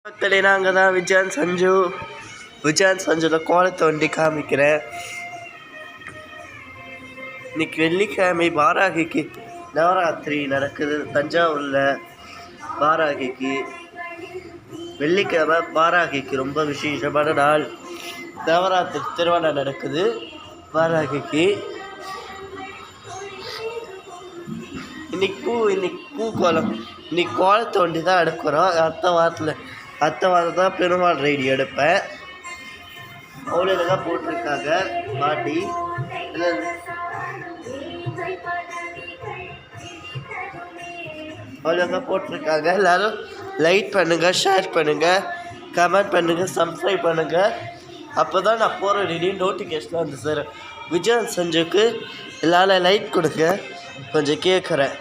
மக்களே, நாங்கள் தான் விஜயான் சஞ்சுவில் கோலத்தை வண்டி காமிக்கிறேன். இன்னைக்கு வெள்ளிக்கிழமை வாராகிக்கு நவராத்திரி நடக்குது தஞ்சாவூரில். வாராகிக்கு வெள்ளிக்கிழமை வாராகிக்கு ரொம்ப விசேஷமான நாள். நவராத்திரி திருவிழா நடக்குது வாராகிக்கு. இன்னைக்கு பூக்கோலம். இன்னைக்கு கோலத்தை வண்டி தான் எடுக்கிறோம். அடுத்த வாரம் தான் பெருமாள் ரைடு எடுப்பேன். அவ்வளோ தான் போட்டிருக்காங்க பாட்டி. அவ்வளோதான் போட்டிருக்காங்க. எல்லோரும் லைக் பண்ணுங்கள், ஷேர் பண்ணுங்கள், கமெண்ட் பண்ணுங்கள், சப்ஸ்கிரைப் பண்ணுங்கள். அப்போ தான் நான் போகிற ரெடி நோட்டிஃபிகேஷன் வந்து சார். விஜயான் சஞ்சுக்கு எல்லாரும் லைக் கொடுங்க, கொஞ்சம் கேட்குறேன்.